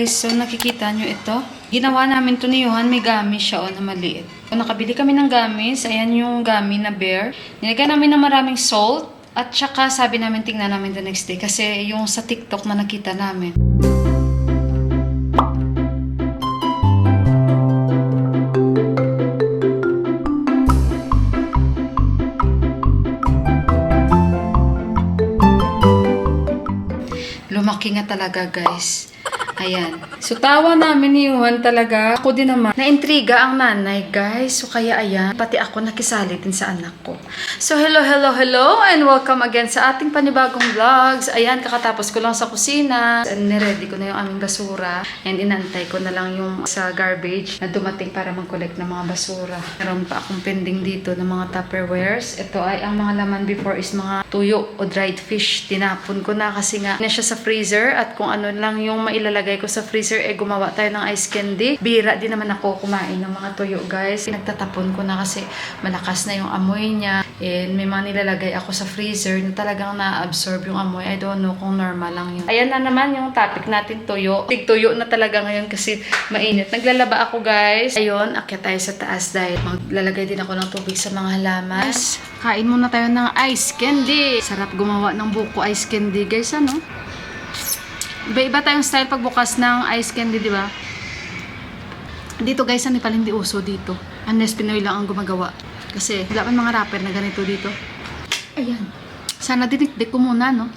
guys, so nakikita nyo ito. Ginawa namin to ni Johan, may gummy siya na maliit. So, nakabili kami ng gummies. Ayan yung gummy na bear. Nilagyan namin ng maraming salt. At saka sabi namin tingnan namin the next day. Kasi yung sa TikTok na nakita namin. Lumaki nga talaga guys. Ayan. So, tawa namin ni Juan talaga. Ako din naman. Naintriga ang nanay, guys. So, kaya ayan. Pati ako nakisali din sa anak ko. So, hello, hello, hello. And welcome again sa ating panibagong vlogs. Ayan, kakatapos ko lang sa kusina. Niready ko na yung aming basura. And inantay ko na lang yung sa garbage na dumating para mag-collect ng mga basura. Meron pa akong pending dito ng mga Tupperwares. Ito ay ang mga laman before is mga tuyo o dried fish. Tinapon ko na kasi nga na siya sa freezer. At kung ano lang yung mailalagay ko sa freezer, gumawa tayo ng ice candy. Bira din naman ako kumain ng mga tuyo, guys. Nagtatapon ko na kasi malakas na yung amoy niya. And may mga nilalagay ako sa freezer na talagang na-absorb yung amoy. I don't know kung normal lang yun. Ayan na naman yung topic natin, tuyo. Tig-tuyo na talaga ngayon kasi mainit. Naglalaba ako, guys. Ayun, akyat tayo sa taas dahil maglalagay din ako ng tubig sa mga halaman. Kain muna tayo ng ice candy. Sarap gumawa ng buko ice candy, guys, ano? Iba-iba tayong style pagbukas ng ice candy, di ba? Dito guys, ano pala hindi uso dito. Unless Pinoy lang ang gumagawa. Kasi wala pa mga rapper na ganito dito. Ayan. Sana dinikdik ko muna, no?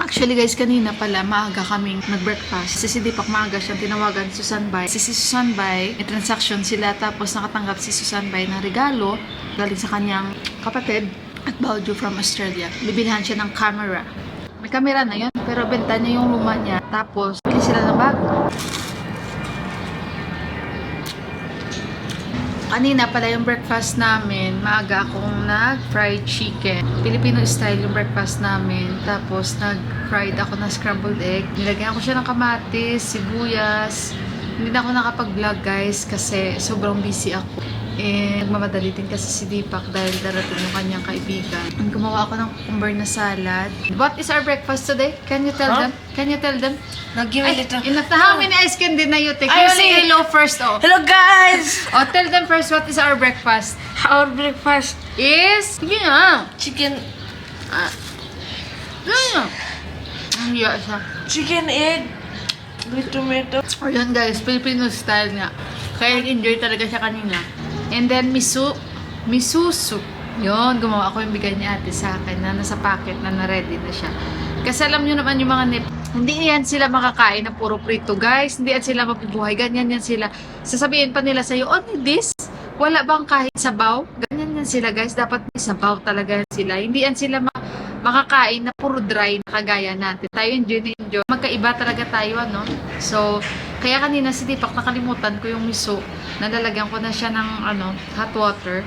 Actually guys, kanina pala maaga kaming nag-breakfast. Si Dipak maaga siyang tinawagan si Susan Bay. Si Susan Bay, may transaction sila tapos nakatanggap si Susan Bay ng regalo galing sa kanyang kapatid at Baudio from Australia. Bibilhan siya ng camera. May camera na yun, pero benta niya yung luma niya. Tapos, bili sila ng bago. Kanina pala yung breakfast namin, maaga akong nag-fried chicken. Filipino style yung breakfast namin. Tapos, nag-fried ako ng scrambled egg. Nilagyan ko siya ng kamatis, sibuyas. Hindi na ako nakapag-vlog guys kasi sobrang busy ako. Nagmamadali din kasi si Dipak dahil darating yung kanyang kaibigan. Gumawa ako ng cucumber na salad. What is our breakfast today? Can you tell them? Can you tell them? Nag-give it Enough na. How many ice candy na you take? You say hello first, oh. Hello guys! Oh, tell them first what is our breakfast. Our breakfast Is? Sige nga. chicken Sige nga. Ang hiya siya. chicken egg with tomato. O yun guys, Filipino style nga. Kaya enjoy talaga siya kanina. And then miso soup. Yun, gumawa ako yung bigay ni ate sa akin na nasa packet na na-ready na siya. Kasi alam nyo naman yung mga hindi yan sila makakain na puro prito guys. Hindi yan sila mapubuhay. Ganyan yan sila. Sasabihin pa nila sa'yo, only this? Wala bang kahit sabaw? Ganyan yan sila guys. Dapat may sabaw talaga sila. Hindi yan sila makakain na puro dry na kagaya natin. Tayo enjoy na enjoy. Magkaiba talaga tayo, ano? So, kaya kanina si Dipak nakalimutan ko yung miso. Nalalagyan ko na siya ng hot water.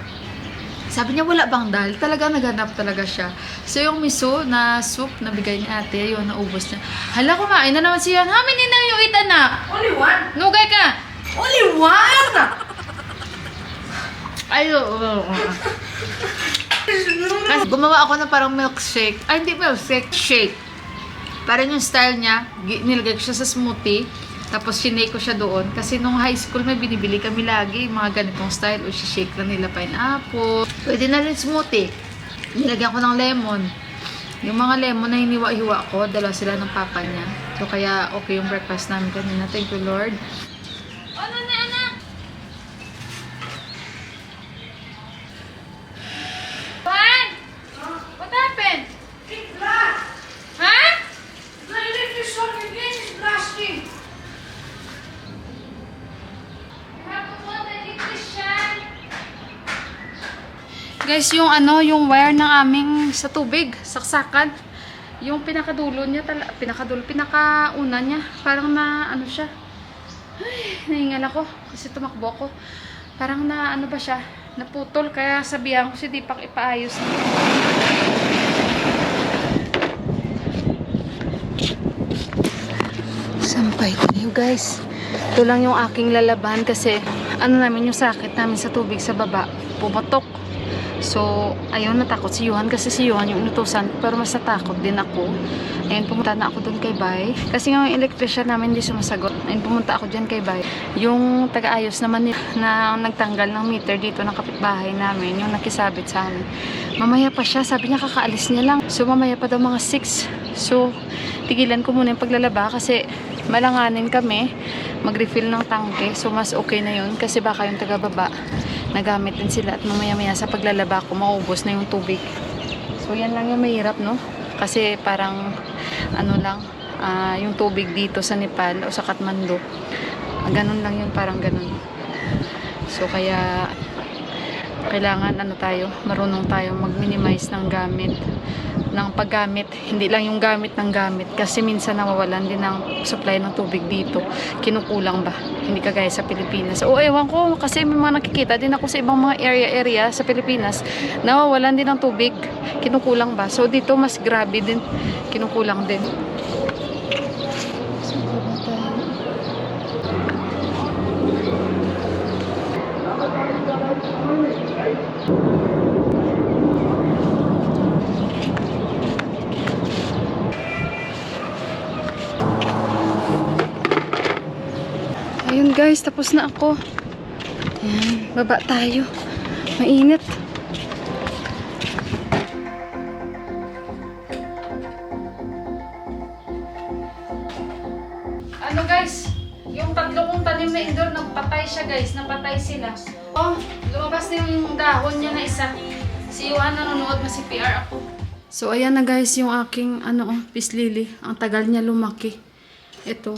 Sabi niya wala bang dal? Talaga naghanap talaga siya. So yung miso na soup na bigay ni ate, yun naubos niya. Hala, kumain na naman siya. How many na you eat, anak? Only one? Nugay ka! Only one? Ay, kasi gumawa ako ng parang milkshake. Ay, hindi milkshake, shake. Parang yung style niya, nilagay ko siya sa smoothie. Tapos sinake ko siya doon. Kasi nung high school may binibili kami lagi. Mga ganitong style. O shake lang nila pineapple. Pwede na rin smoothie. Nilagyan ko ng lemon. Yung mga lemon na hiniwa-hiwa ko, dalawa sila ng papa niya. So kaya okay yung breakfast namin kanina. Thank you Lord. Ano na anak? Juan? What happened? Ha? Guys, yung yung wire ng aming sa tubig, saksakan. Yung pinakadulo niya, pinakauna niya, parang na siya. Ay, nahingal ako kasi tumakbo ako. Parang na ba siya, naputol kaya sabihan ko si Dipak ipaayos. Sampay tayo guys. Ito lang yung aking lalaban kasi namin yung sakit namin sa tubig sa baba. Pumatok. So, ayun, natakot si Yuhan kasi si Yuhan yung inutusan ko, pero mas natakot din ako. Ayun, pumunta na ako doon kay Bay. Kasi nga yung electrician namin hindi sumasagot. Ayun, pumunta ako dyan kay Bay. Yung taga-ayos naman nila na nagtanggal ng meter dito ng kapitbahay namin, yung nakisabit sa amin. Mamaya pa siya, sabi niya kakaalis niya lang. So, mamaya pa daw mga 6. So, tigilan ko muna yung paglalaba kasi malanganin kami mag-refill ng tangke. So, mas okay na yun kasi baka yung taga-baba nagamit din sila at mamaya-maya sa paglalaba ko maubos na yung tubig. So, yan lang yung mahirap, no? Kasi parang ano lang, yung tubig dito sa Nepal o sa Kathmandu, ganun lang yun, parang ganun. So, kaya kailangan marunong tayo mag-minimize ng gamit, ng paggamit, hindi lang yung gamit ng gamit kasi minsan nawawalan din ng supply ng tubig dito, kinukulang ba, hindi kagaya sa Pilipinas. O ewan ko, kasi may mga nakikita din ako sa ibang mga area sa Pilipinas, nawawalan din ng tubig, kinukulang ba, so dito mas grabe din, kinukulang din. So, baba tayo. Ayun guys, tapos na ako. Ayan, baba tayo. Mainit. Ano guys, yung tatlo kong tanim na indoor, nagpatay siya guys, napatay sila. Oh, lumabas na yung dahon niya na isa. Si Yuhan nanonood, ma-CPR ako. So ayan na guys, yung aking peace lily. Ang tagal niya lumaki. Ito.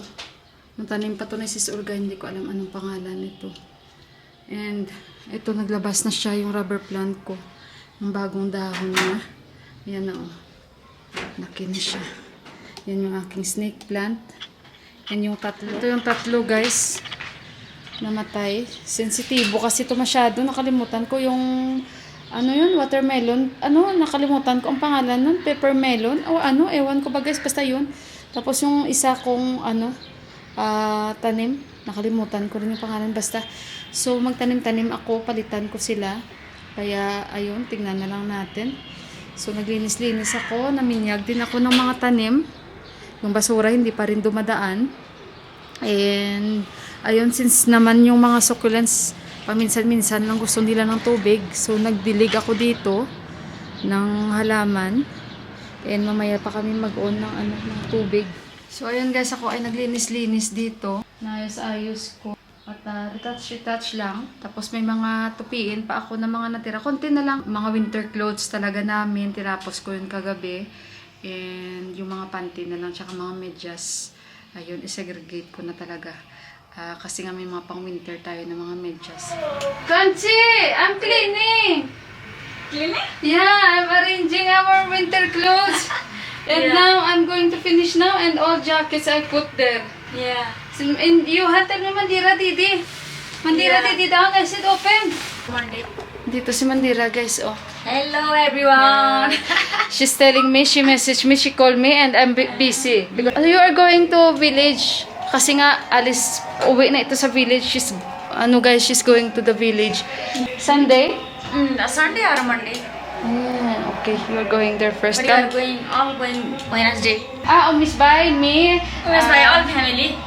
Yung tanim pa to na Sis Urga, hindi ko alam anong pangalan nito. And ito, naglabas na siya yung rubber plant ko. Yung bagong dahon na. Yan na laki na siya. Yan yung aking snake plant. Yan yung tatlo. Ito yung tatlo guys. Namatay. Sensitibo kasi ito masyado. Nakalimutan ko yung watermelon. Nakalimutan ko ang pangalan nun. Peppermelon. O ewan ko ba guys. Basta yun. Tapos yung isa kong tanim, nakalimutan ko rin yung pangalan, basta. So magtanim-tanim ako, palitan ko sila, kaya ayun, tingnan na lang natin. So naglinis-linis ako, naminyag din ako ng mga tanim, yung basura hindi pa rin dumadaan. And ayun, since naman yung mga succulents paminsan-minsan lang gusto nila ng tubig, so nagdilig ako dito ng halaman, and mamaya pa kami mag-on ng tubig. So, ayun guys, ako ay naglinis-linis dito. Naayos-ayos ko. At retouch lang. Tapos may mga tupiin pa ako na mga natira. Konti na lang. Mga winter clothes talaga namin. Tirapos ko yun kagabi. And yung mga panty na lang. Tsaka mga medyas. Ayun, isegregate ko na talaga. Kasi nga may mga pang winter tayo na mga medyas. Kanchi! I'm cleaning! Cleaning? Yeah, I'm arranging our winter clothes. And Yeah. now, I'm going to finish now and all jackets I put there. Yeah. So, and you had tell me Mandira Didi. Mandira Yeah. Didi down. I said open. Monday. Dito si Mandira guys, oh. Hello everyone. She's telling me, she messaged me, she called me and I'm busy. Because you are going to village. Kasi nga, Alice, uwi na ito sa village. She's going to the village. Sunday? Sunday or Monday? Okay, you're going there first. But you are going all going Wednesday. Miss Bay, me. Yes, my all family.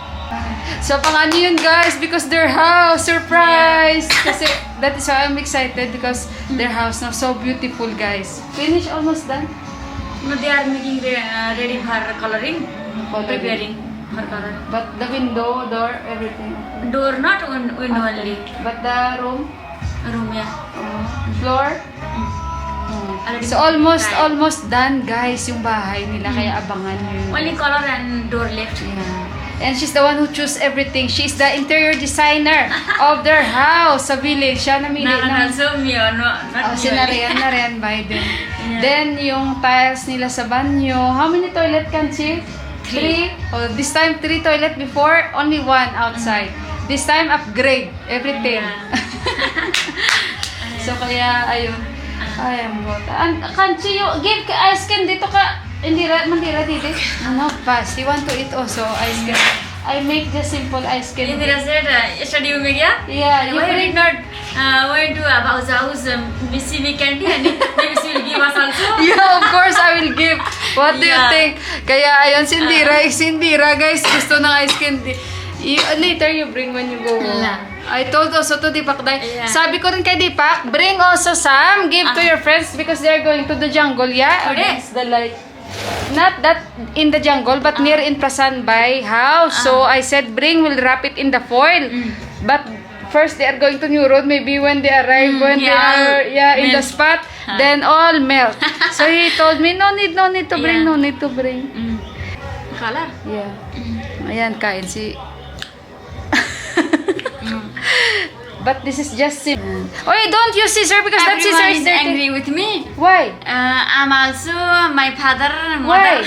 So, pang yun guys, because their house, surprise! Kasi, that is why I'm excited because their house now so beautiful guys. Finish, almost done. No, they are making ready for coloring. Preparing for color. But the window, door, everything. Door not window only. But the room, Room, yeah. floor. Already So, almost done guys yung bahay nila. Kaya abangan nyo yun. Only color and door left. Yeah. And she's the one who choose everything. She's the interior designer of their house sa village. Siya namili ng... Also me or not Si me only. Narian Biden. Yeah. Then, yung tiles nila sa banyo. How many toilet can she? 3. Oh, this time, 3 toilet before. Only 1 outside. This time, upgrade. Everything. So, kaya, ayun. I am good. Can't you give ice cream dito ka? Mandira dito. Fast. You want to eat also ice cream? I make the simple ice cream. Indira said yesterday you made, yeah? Yeah, you Why you bring... did not went to Abha's house, Missy me candy, and maybe she will give us also. Yeah, of course, I will give. What do you Yeah. think? Kaya, ayun, Sindira, guys, gusto ng ice candy. Later, you bring when you go home. Yeah. I told also to Deepak, Yeah. sabi ko rin kay Deepak, bring also some, give to your friends because they're going to the jungle, yeah? Today? Against the light. Not that in the jungle, but near in Prasan by house. So, I said, bring, we'll wrap it in the foil. But, first, they are going to New Road. Maybe when they arrive, when they are in the melt. spot, then all melt. So he told me, no need to bring, Yeah. no need to bring. Color? Yeah. Ayan, kain si... But this is just simple. Oh, don't use scissor because that scissor Everyone is is dirty. angry with me. Why? I'm also my father and Why? mother.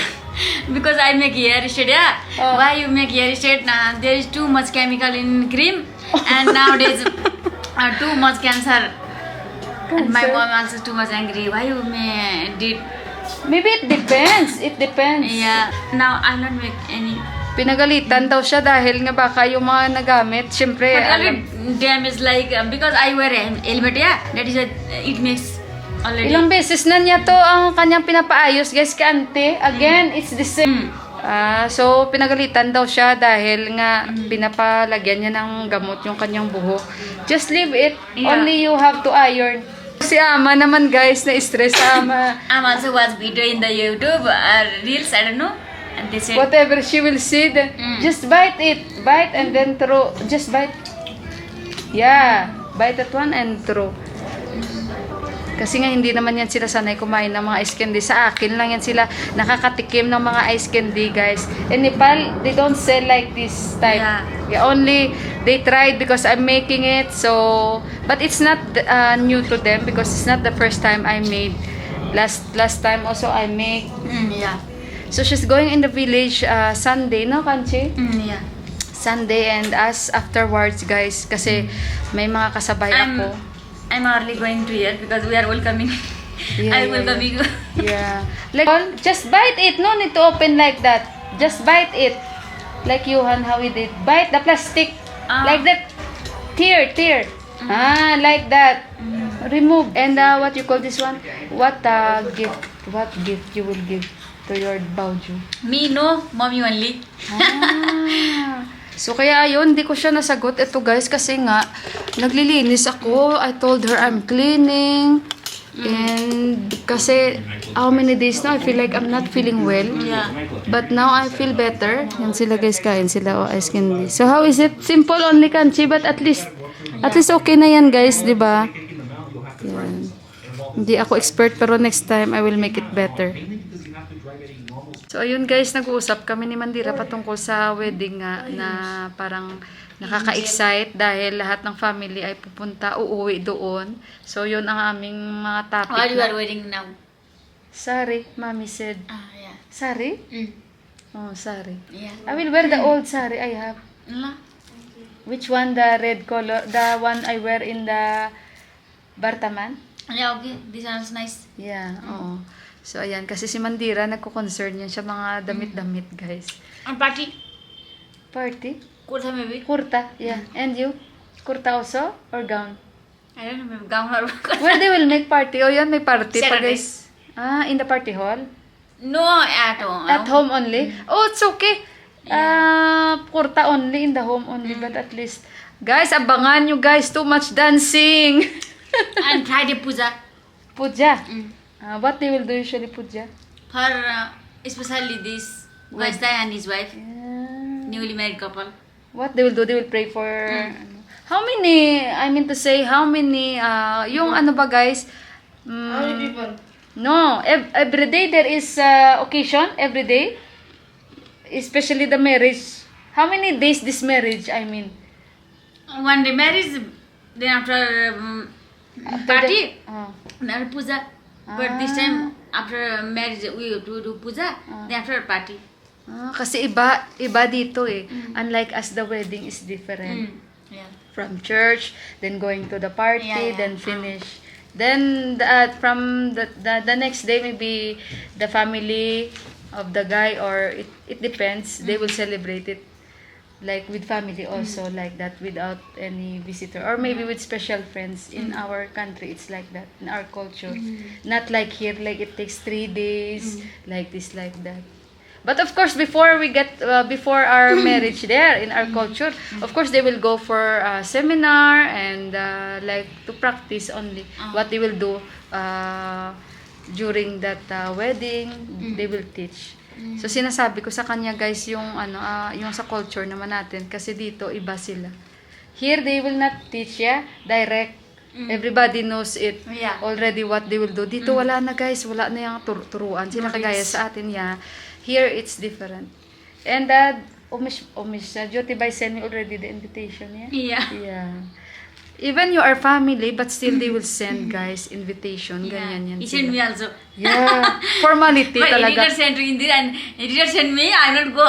Because I make hair straight, yeah. Oh. Why you make hair straight? There is too much chemical in cream, and nowadays too much cancer. And my Cancer? mom also too much angry. Why you did? Maybe it depends. It depends. Yeah. Now I not make any. Pinagalitan daw siya dahil nga baka yung mga nagamit, syempre, But alam. already damage like because I wear a helmet, yeah. That is it makes already. Ilang beses na niya to ang kanyang pinapaayos, guys, ka ante. Again, it's the same. So, pinagalitan daw siya dahil nga pinapalagyan niya ng gamot yung kanyang buhok. Just leave it. Yeah. Only you have to iron. Si Ama naman, guys, na-stress sa Ama. I'm also watch video in the YouTube reels. I don't know. And they said Whatever she will see, then just bite it. Bite and then throw. Just bite. Yeah. Bite that one and throw. Kasi nga hindi naman yan sila sanay kumain ng mga ice candy. Sa akin lang yan sila nakakatikim ng mga ice candy, guys. In Nepal, they don't sell like this type. Yeah. Only they tried because I'm making it. So, but it's not new to them because it's not the first time I made. Last time also I make. yeah. So she's going in the village Sunday, no, Kanchi? Yeah. Sunday and us afterwards, guys. Kasi may mga kasabay ako. I'm early going to here because we are all coming. I will coming. Yeah. Like, just bite it. No need to open like that. Just bite it. Like Johan, how he did. Bite the plastic. Like that. Tear. Like that. Remove. And what you call this one? What gift? What gift you will give to your Bauju? Me no, mommy only. So, kaya ayun, hindi ko siya nasagot. Ito, guys, kasi nga, naglilinis ako. I told her I'm cleaning. And kasi, how many days now, I feel like I'm not feeling well. Yeah. But now, I feel better. Yan sila, guys, kain sila. Ice candy. So, how is it? Simple only, Kanchi, but at least okay na yan, guys, di ba? Yan. Hindi ako expert, pero next time, I will make it better. So, ayun guys, nag-uusap kami ni Mandira patungkol sa wedding nga na parang nakaka-excite dahil lahat ng family ay uuwi doon. So, yun ang aming mga topic. What you are wearing now? Sari, Mommy said. Yeah. Sari? Oh, sari. Yeah. I will wear the old sari I have. La. Which one? The red color? The one I wear in the Bartaman? Yeah, okay. This one is nice. Yeah, oo. So, ayan. Kasi si Mandira, nagko-concern yan siya mga damit-damit, guys. And party? Party? Kurta maybe? Kurta, yeah. And you? Kurta also? Or gown? I don't know, maybe gown or Where they will make party? Oh, yan, may party pa, Saturday. guys. In the party hall? No, at home. At home only? Oh, it's okay. Kurta only, in the home only. But at least, guys, abangan nyo, guys. Too much dancing. And Friday puja. Puja. What they will do usually, puja? For especially this Vaishtai and his wife, Yeah. newly married couple. What they will do? They will pray for... How many, I mean to say, how many, yung ano ba, guys? How many people? No, every day there is occasion, every day. Especially the marriage. How many days this marriage, I mean? One day marriage, then after party, Oh. then puja. But this time, after marriage, we do puja, then after party. Kasi iba dito eh. Unlike us, the wedding is different. Yeah. From church, then going to the party, Yeah, yeah. then finish. Then from the next day, maybe the family of the guy or it depends. They will celebrate it like with family also, like that, without any visitor, or maybe with special friends. In our country, it's like that, in our culture. Not like here, like it takes 3 days, like this, like that. But of course, before we get, before our marriage there, in our culture, of course, they will go for a seminar and like to practice only what they will do during that wedding. They will teach. So sinasabi ko sa kanya, guys, yung ano, yung sa culture naman natin, kasi dito iba sila. Here they will not teach, direct. Everybody knows it already what they will do. Dito wala na, guys, wala na yung turuan. Sila kagaya sa atin, Here it's different. And Jyoti Bai sent me already the invitation, Yeah. Even you are family, but still they will send, guys, invitation. Ganyan yan He sila. sent me also. Yeah. Formality My talaga. editor sent to India and editor sent me, I will not go.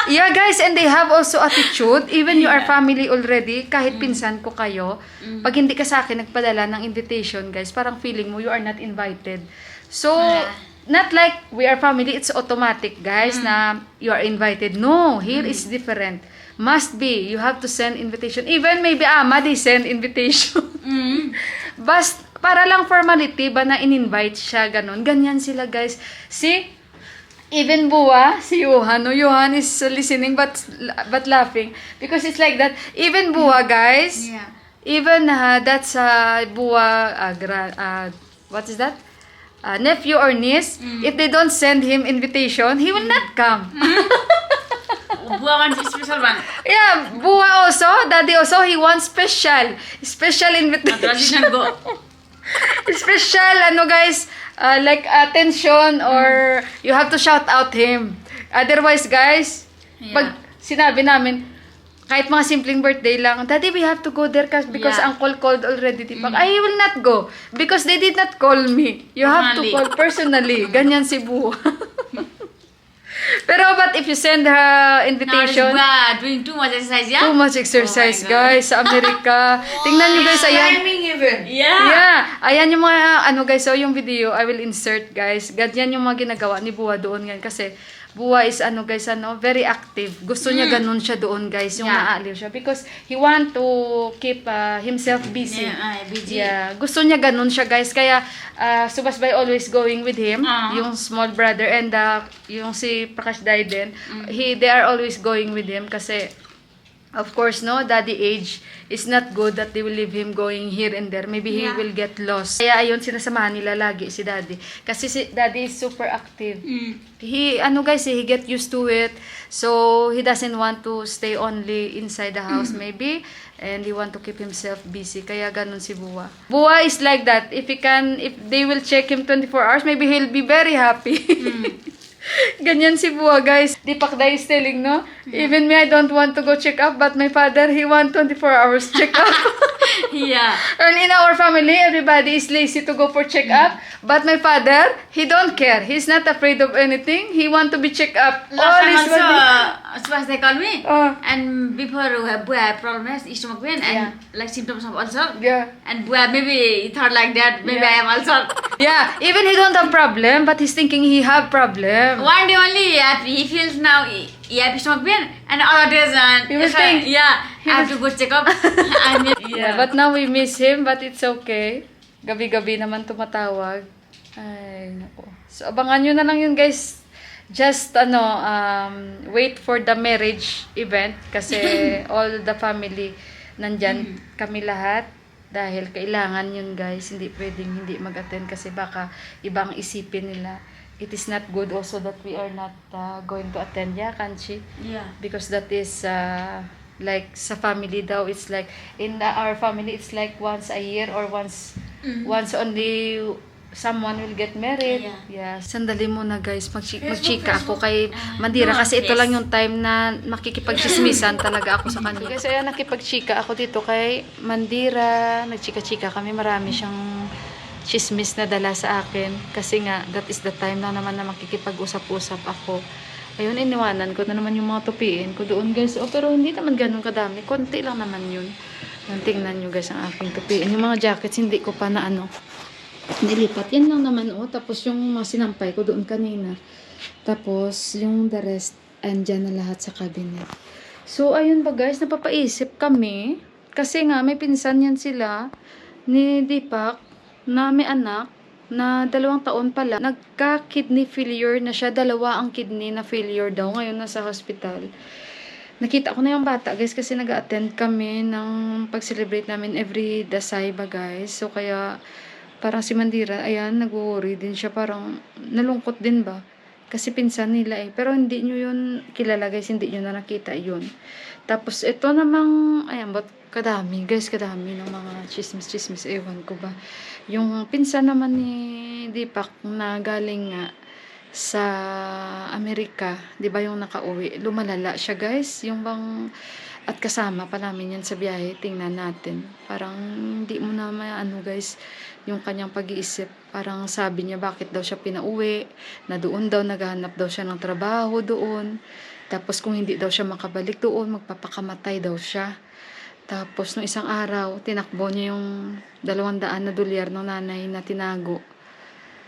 Yeah, guys, and they have also attitude. Even you are family already, kahit pinsan ko kayo, pag hindi ka sa akin nagpadala ng invitation, guys, parang feeling mo you are not invited. So, not like we are family, it's automatic, guys, na you are invited. No, here is different. Must be. You have to send invitation. Even maybe Ama, they send invitation. Bas, para lang formality ba na in-invite siya, ganun. Ganyan sila, guys. See? Even Bua, si Johan, no? Johan is listening but laughing. Because it's like that. Even Bua, guys. Even that's Bua, what is that? Nephew or niece. If they don't send him invitation, he will not come. Bua wants a special one. Yeah, Bua also, Daddy also, he wants special invitation. Traditional go. Special, guys, like attention, or you have to shout out him. Otherwise, guys, pag sinabi namin, kahit mga simpleng birthday lang, Daddy, we have to go there because Uncle called already. I will not go because they did not call me. You have to call personally. Ganyan si Bua. Pero but if you send her invitation, Doing too much exercise, too much exercise, guys, sa Amerika. Tingnan nyo, guys, ayan. Yeah. Ayan yung mga, guys, so yung video, I will insert, guys. Ganyan yung mga ginagawa ni Bua doon ngayon. Kasi, Bua is, guys, very active. Gusto niya ganun siya doon, guys, yung naaliw siya. Because he want to keep himself busy. Yeah. Gusto niya ganun siya, guys. Kaya, Subasbay always going with him, yung small brother, and yung si Prakash Daiden, they are always going with him kasi, of course, no, daddy age is not good that they will leave him going here and there. Maybe he will get lost. Kaya ayun, sinasamahan nila lagi si daddy. Kasi si daddy is super active. He, guys, he get used to it. So, he doesn't want to stay only inside the house, maybe. And he want to keep himself busy. Kaya ganun si Bua. Bua is like that. If they will check him 24 hours, maybe he'll be very happy. Ganyan si Bua, guys. Deepak Dai is telling, no? Even me, I don't want to go check up, but my father, he want 24 hours check up. And in our family, everybody is lazy to go for check up, but my father, he don't care. He's not afraid of anything. He want to be checked up. Last time also, Subas they call me, Oh. and before Bua had problems, stomach pain, and like symptoms of ulcer. Yeah. And Bua maybe he thought like that, maybe I have ulcer. Yeah, even he don't have problem, but he's thinking he have problem. One day only, he feels now he have stomach pain, and other days, He will think. I have to go check up. Yeah, but now we miss him, but it's okay. Gabi-gabi naman tumatawag. Ay, nako. So, abangan nyo na lang yun, guys. Just, wait for the marriage event kasi all the family nandyan kami lahat. Dahil kailangan yun, guys. Hindi pwedeng hindi mag-attend kasi baka ibang isipin nila. It is not good also that we are not going to attend, Kanchi? Yeah. Because that is like sa family daw, it's like in our family it's like once a year or once only someone will get married. Yeah. Sandali muna, guys, magchika ako kay Mandira kasi ito lang yung time na makikipagchismisan talaga ako sa kanila. Kasi ayan, nakipagchika ako dito kay Mandira, nagchika-chika kami, marami siyang chismis na dala sa akin kasi nga that is the time na naman na makikipag-usap-usap ako. Ayun, iniwanan ko na naman yung mga tupiin ko doon, guys. Pero hindi naman ganun kadami. Konti lang naman yun. Tingnan nyo, guys, ang aking tupiin. Yung mga jackets, hindi ko pa na nilipat. Yan lang naman, Tapos yung mga sinampay ko doon kanina. Tapos, yung the rest, andyan na lahat sa cabinet. So, ayun ba guys, napapaisip kami. Kasi nga, may pinsan yan sila ni Deepak na may anak na 2 taon pala. Nagka-kidney failure na siya. 2 ang kidney na failure daw. Ngayon nasa hospital. Nakita ko na yung bata guys kasi nag-attend kami ng pag-celebrate namin every Dasay ba guys. So, kaya parang si Mandira, ayan, nag-worry din siya. Parang nalungkot din ba? Kasi pinsan nila eh. Pero hindi nyo yun kilala guys. Hindi nyo na nakita yun. Tapos ito namang, ayan, ba't kadami guys, kadami ng mga chismis, ewan ko ba. Yung pinsan naman ni Deepak na galing nga sa Amerika, di ba yung nakauwi, lumalala siya guys. Yung bang, at kasama pa namin yan sa biyahe, tingnan natin. Parang hindi mo na ano guys, yung kanyang pag-iisip. Parang sabi niya bakit daw siya pinauwi, na doon daw naghahanap daw siya ng trabaho doon. Tapos kung hindi daw siya makabalik doon, magpapakamatay daw siya. Tapos nung isang araw, tinakbo niya yung $200 ng nanay na tinago.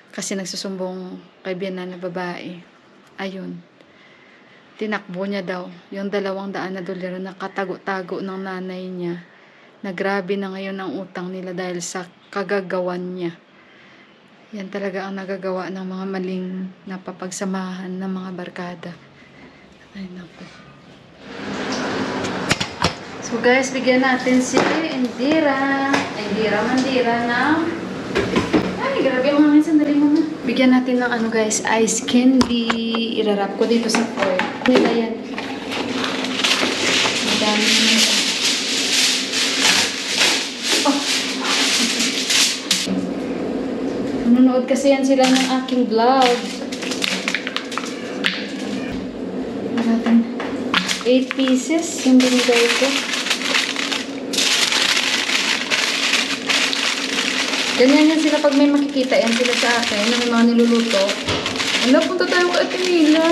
Kasi nagsusumbong kay biyanan na babae. Ayun. Tinakbo niya daw yung $200 na katago-tago ng nanay niya. Na grabe na ngayon ang utang nila dahil sa kagagawan niya. Yan talaga ang nagagawa ng mga maling napapagsamahan ng mga barkada. Ay, naku. So guys, bigyan natin si Mandira ng... Ay, grabe ang hangin. Sandali mo na. Bigyan natin ng ano guys, ice candy. Irarap ko dito sa foil. Nila yan. Madami na. Oh! Nanonood kasi yan sila ng aking vlog. Natin 8 pieces yung binigay ko. Ganyan yan sila pag may makikita yan sila sa akin na may mga niluluto. Ano, punta tayo kay Ate Mila.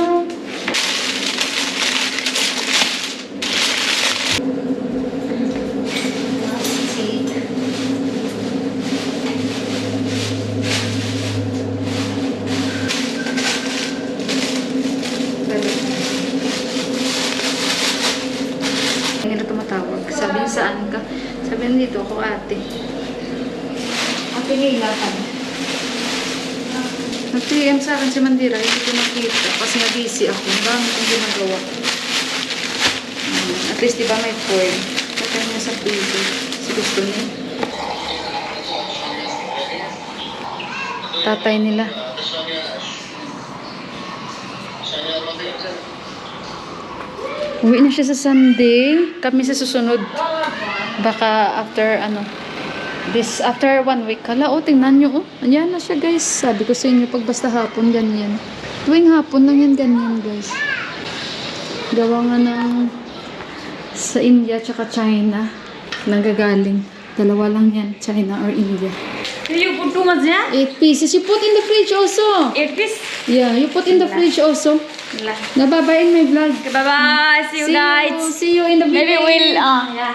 Hindi na tumatawag. Sabi niya saan ka? Sabi niya dito ako ate. Ate Mila ka. Nag-PM sa akin si Mandira, hindi ko nakita kasi na-busy ako. Ang dami kong ginagawa. At least diba may foil. Patay niya sa piso. Si gusto niya. Tatay nila. Uwi na siya sa Sunday. Kami sa susunod. Baka after after 1 week. Kala, tingnan nyo, Ayan na siya, guys. Sabi ko sa inyo, pag basta hapon, ganyan. Tuwing hapon lang yan, ganyan, guys. Gawa nga ng sa India tsaka China. Nanggagaling. 2 lang yan, China or India. You put too much, yeah? 8 pieces. You put in the fridge also. 8 piece? Yeah, you put in the fridge also. Nababain my vlog. Okay, bye-bye. See you guys. See you in the Maybe video. we'll, yeah.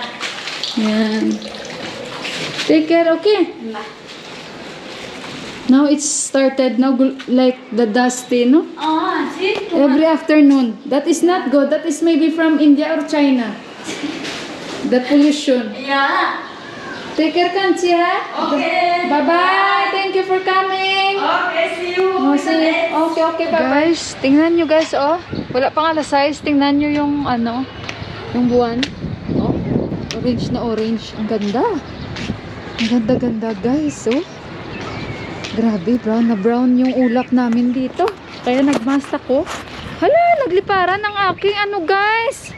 Yan. Take care, okay? Now it's started now like the dusty, no? See? Every afternoon. That is not good. That is maybe from India or China. The pollution. Yeah. Take care, Kanchi, ha? Okay. Bye-bye. Thank you for coming. Okay, see you. Oh, see you. Okay, bye-bye. Guys, tingnan nyo guys, oh. Wala pang alas 6. Tingnan nyo yung, yung buwan. Oh, orange na orange. Ang ganda. Ang ganda-ganda, guys, oh. Grabe, brown na brown yung ulap namin dito. Kaya nagmask ako. Hala, nagliparan ang aking, guys.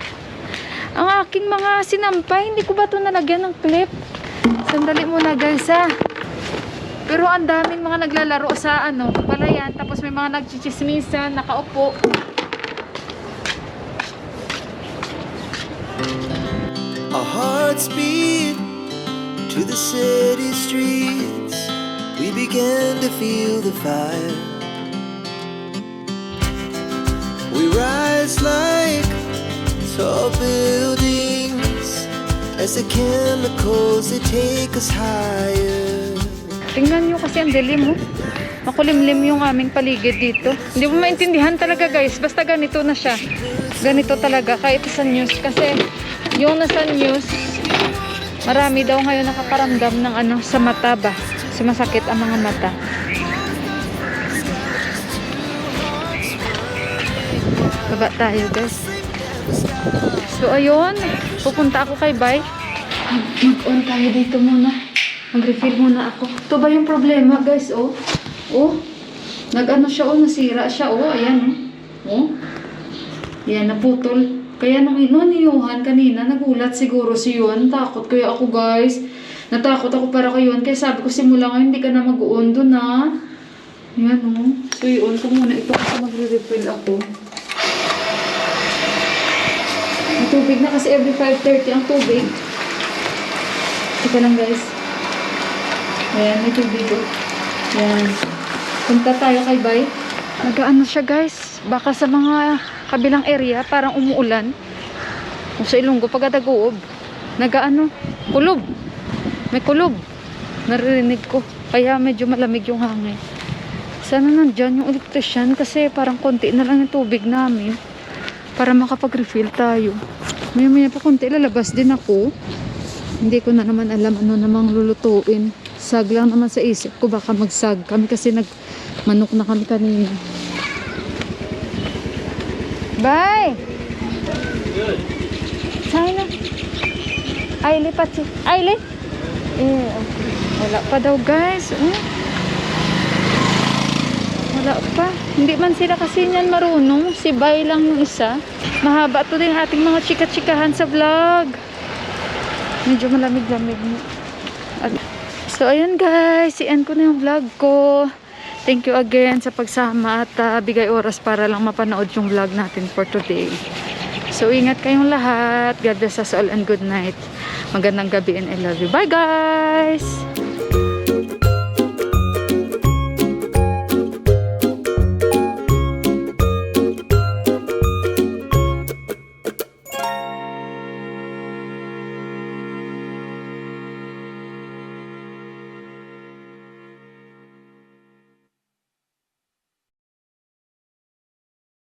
Ang aking mga sinampay. Hindi ko ba ito nalagyan ng clip? Sandali muna, guys, ha. Pero ang daming mga naglalaro sa palayan, tapos may mga nagchichismisan, nakaupo. Our hearts beat to the city streets. We began to feel the fire. We rise like tall buildings as the chemicals they take us higher. Tingnan nyo kasi ang dilim, oh. Makulimlim yung aming paligid dito. Hindi mo maintindihan talaga, guys. Basta ganito na siya. ganito talaga kahit sa news. Kasi yung nasa news, marami daw ngayon nakakaramdam ng ano sa mata ba. Sumasakit ang mga mata. Baba tayo guys. So ayun, pupunta ako kay Bay. Mag-on tayo dito muna. Mag-refill muna ako. Ito ba yung problema guys, oh? Oh, nag-ano siya, oh, nasira siya, oh, ayan, oh. Oh, yan, naputol. Kaya nung inuniyuhan kanina, nagulat siguro si Yuan. Takot kaya ako guys. Natakot ako para kay Yuan. Kaya sabi ko simula ngayon, hindi ka na mag-on doon, ha. Yan, oh. So, i-on ko muna ito kasi magre-refill ako. Ang tubig na kasi every 5:30 ang tubig. Ito lang guys. Ayan, may tubig oh. Ayan. Punta tayo kay Bay. Nag-ano siya guys. Baka sa mga kabilang area parang umuulan. O sa Ilonggo pagkadaguob. Nag-ano. Kulob. May kulob. Naririnig ko. Kaya medyo malamig yung hangin. Sana nandyan yung electrician kasi parang konti na lang yung tubig namin. Para makapag-refill tayo. Maya pa konti lalabas din ako. Hindi ko na naman alam ano namang lulutuin. Sag lang naman sa isip ko baka magsag kami kasi nagmanok na kami kanina. Bye! Sana. Ay, lipat si. Ay, li. Eh, wala pa daw guys. Wala pa. Hindi man sila kasi niyan marunong. Si Bay lang yung isa. Mahaba to din ating mga chika-chikahan sa vlog. Medyo malamig-lamig mo. So, ayun guys. I-end ko na yung vlog ko. Thank you again sa pagsama at bigay oras para lang mapanood yung vlog natin for today. So, ingat kayong lahat. God bless us all and good night. Magandang gabi and I love you. Bye guys!